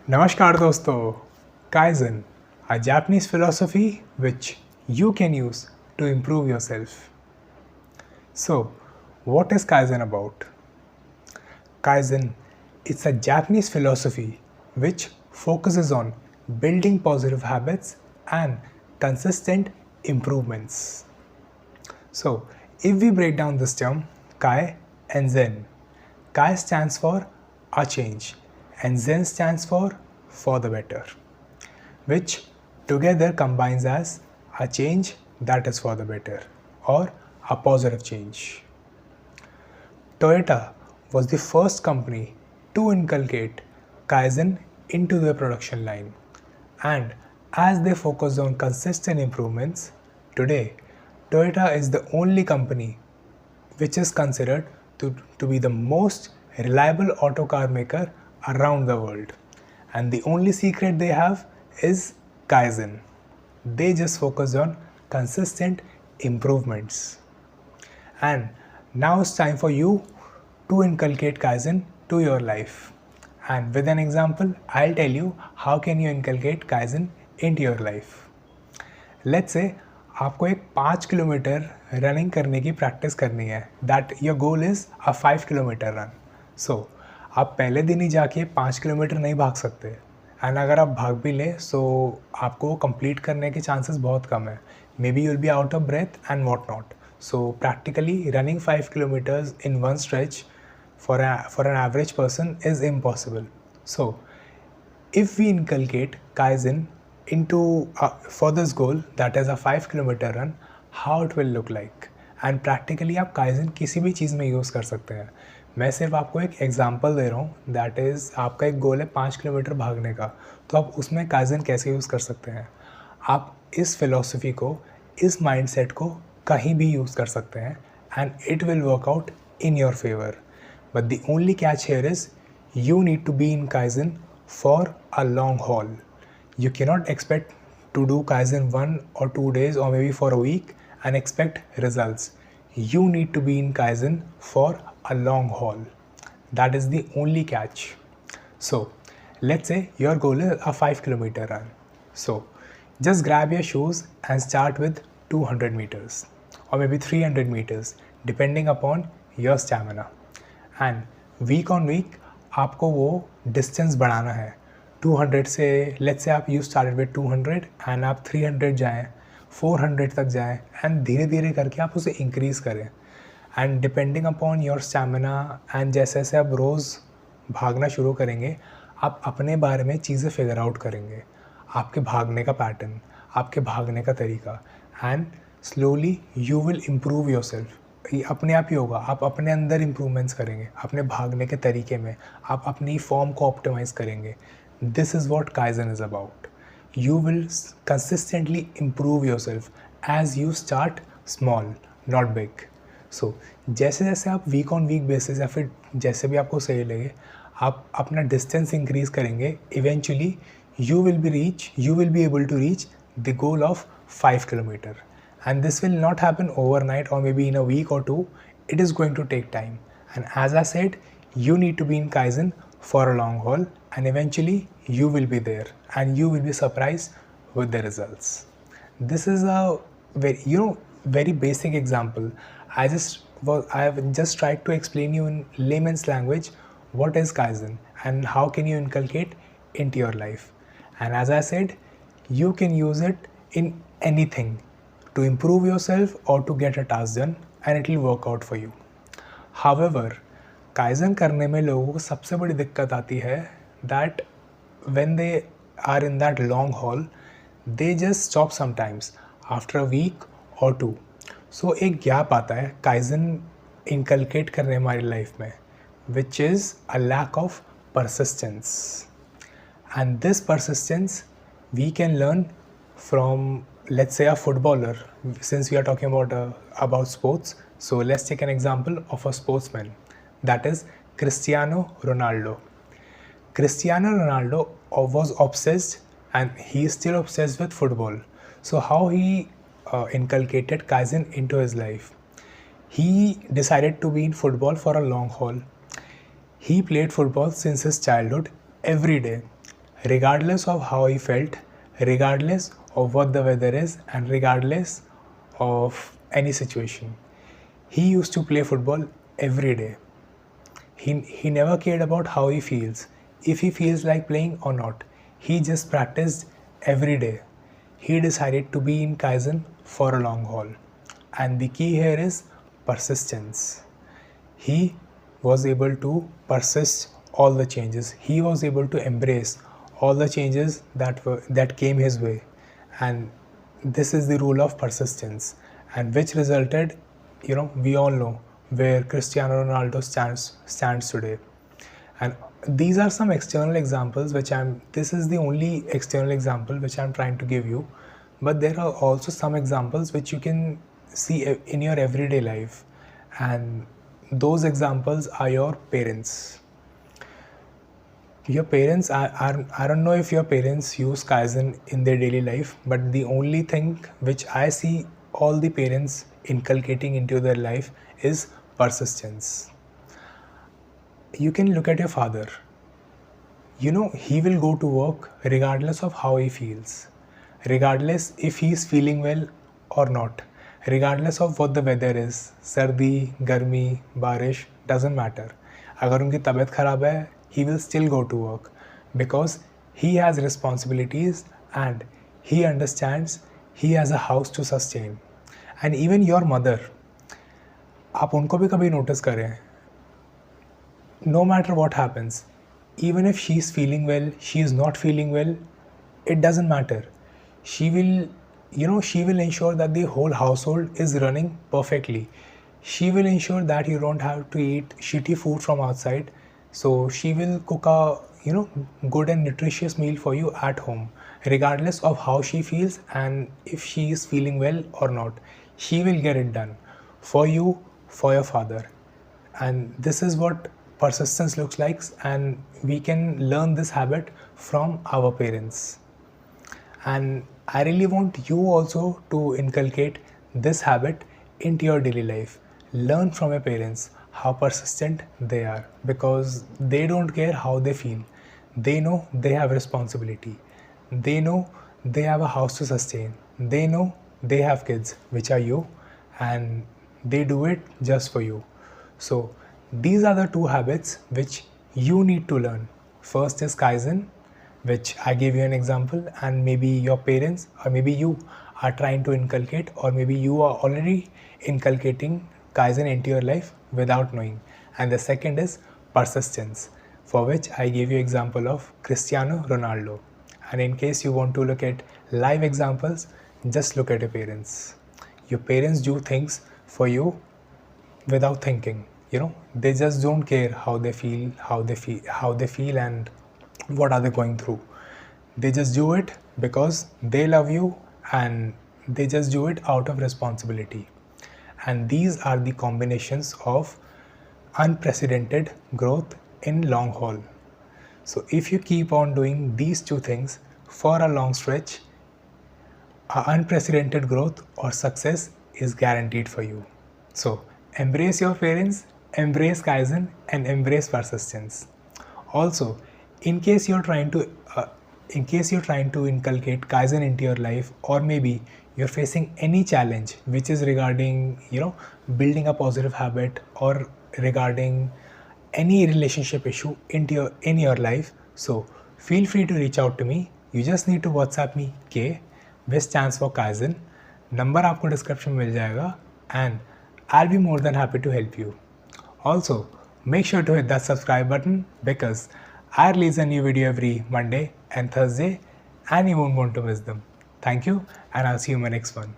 Namaskar dosto. Kaizen, a Japanese philosophy which you can use to improve yourself. So, what is Kaizen about? Kaizen is a Japanese philosophy which focuses on building positive habits and consistent improvements. So, if we break down this term, Kai and Zen, Kai stands for a change and Zen stands for the better, which together combines as a change that is for the better or a positive change. Toyota was the first company to inculcate Kaizen into their production line, and as they focused on consistent improvements, today Toyota is the only company which is considered to be the most reliable auto car maker around the world. And the only secret they have is Kaizen. They just focus on consistent improvements. And now it's time for you to inculcate Kaizen to your life. And with an example, I'll tell you how can you inculcate Kaizen into your life. Let's say आपको एक 5 kilometre running करने की practice करनी है. That your goal is a 5 kilometre run. So आप पहले दिन ही जाके 5 किलोमीटर नहीं भाग सकते, एंड अगर आप भाग भी लें सो आपको कंप्लीट करने के चांसेस बहुत कम है. Maybe you'll be out of breath and what not. So practically running 5 kilometres in one stretch for an average person is impossible. So if we inculcate Kaizen into for this goal, that is a 5 kilometer run, how it will look like. And practically आप Kaizen किसी भी चीज़ में use कर सकते हैं. मैं सिर्फ आपको एक एग्जांपल दे रहा हूँ. दैट इज़ आपका एक गोल है 5 किलोमीटर भागने का, तो आप उसमें Kaizen कैसे यूज़ कर सकते हैं. आप इस फिलॉसफी को, इस माइंडसेट को कहीं भी यूज़ कर सकते हैं and it will work out in your favour. But the only catch here is you need to be in Kaizen for a long haul. You cannot expect to do Kaizen 1 or 2 days or maybe for a week and expect results. You need to be in Kaizen for a long haul. That is the only catch. So let's say your goal is a 5 kilometer run. So just grab your shoes and start with 200 meters or maybe 300 meters depending upon your stamina. And week on week आपको वो distance बढ़ाना है. 200 से let's say आप you started with 200 and आप 300 जाएँ, 400 तक जाएँ एंड धीरे धीरे करके आप उसे इंक्रीज़ करें. And depending upon your stamina and जैसे जैसे आप रोज़ भागना शुरू करेंगे, आप अपने बारे में चीज़ें फिगर आउट करेंगे, आपके भागने का पैटर्न, आपके भागने का तरीका, and slowly you will improve your self. ये अपने आप ही होगा. आप अपने अंदर इम्प्रूवमेंट्स करेंगे, अपने भागने के तरीके में आप अपनी फॉर्म को ऑप्टिमाइज़ करेंगे. This is what kaizen is about. You will consistently improve yourself as you start small, not big. So जैसे जैसे आप वीक ऑन वीक बेसिस या फिर जैसे भी आपको सही लगे, आप अपना डिस्टेंस इंक्रीज़ करेंगे. Eventually you will be able to reach the goal of 5 kilometer. And this will not happen overnight or maybe in a week or two. It is going to take time. And as I said, you need to be in Kaizen for a long haul, and eventually you will be there and you will be surprised with the results. This is a very basic example. I have just tried to explain you in layman's language what is Kaizen and how can you inculcate into your life. And as I said, you can use it in anything to improve yourself or to get a task done, and it will work out for you. However, Kaizen करने में लोगों को सबसे बड़ी दिक्कत आती है that when they are in that long haul, they just stop sometimes after a week or two. So एक gap आता है Kaizen inculcate करने हमारी life में, which is a lack of persistence. And this persistence we can learn from, let's say, a footballer, since we are talking about sports. So let's take an example of a sportsman, that is Cristiano Ronaldo. Cristiano Ronaldo was obsessed, and he is still obsessed with football. So how he inculcated Kaizen into his life? He decided to be in football for a long haul. He played football since his childhood every day. regardless of how he felt, regardless of what the weather is, and regardless of any situation. He used to play football every day. He never cared about how he feels, if he feels like playing or not. He just practiced every day. He decided to be in Kaizen for a long haul. And the key here is persistence. He was able to persist all the changes. He was able to embrace all the changes that came his way. And this is the rule of persistence, and which resulted, we all know where Cristiano Ronaldo stands today. And these are some external examples this is the only external example which I'm trying to give you, but there are also some examples which you can see in your everyday life, and those examples are your parents. Your parents, I don't know if your parents use Kaizen in their daily life, but the only thing which I see all the parents inculcating into their life is persistence. You can look at your father. He will go to work regardless of how he feels, regardless if he is feeling well or not, regardless of what the weather is, सर्दी, गर्मी, बारिश, doesn't matter. अगर उनकी तबीयत खराब है, he will still go to work because he has responsibilities and he understands he has a house to sustain. And even your mother, आप उनको भी कभी notice करें, no matter what happens, even if she is feeling well, she is not feeling well, it doesn't matter. She will ensure that the whole household is running perfectly. She will ensure that you don't have to eat shitty food from outside. So she will cook a good and nutritious meal for you at home, regardless of how she feels and if she is feeling well or not. She will get it done for you, for your father. And this is what persistence looks like, and we can learn this habit from our parents. And I really want you also to inculcate this habit into your daily life. Learn from your parents how persistent they are, because they don't care how they feel. They know they have responsibility. They know they have a house to sustain. They know they have kids, which are you, and they do it just for you. So these are the two habits which you need to learn. First is Kaizen, which I gave you an example, and maybe your parents or maybe you are trying to inculcate, or maybe you are already inculcating Kaizen into your life without knowing. And the second is persistence, for which I gave you example of Cristiano Ronaldo. And in case you want to look at live examples, just look at your parents. Your parents do things for you without thinking. They just don't care how they feel, and what are they going through. They just do it because they love you, and they just do it out of responsibility. And these are the combinations of unprecedented growth in long haul. So if you keep on doing these two things for a long stretch, unprecedented growth or success is guaranteed for you. So embrace your parents, embrace Kaizen, and embrace persistence. Also, in case you're trying to inculcate Kaizen into your life, or maybe you're facing any challenge which is regarding building a positive habit, or regarding any relationship issue in your life, so feel free to reach out to me. You just need to WhatsApp me K, which stands for Kaizen. Number आपको description में मिल जाएगा, and I'll be more than happy to help you. Also, make sure to hit that subscribe button, because I release a new video every Monday and Thursday, and you won't want to miss them. Thank you, and I'll see you in my next one.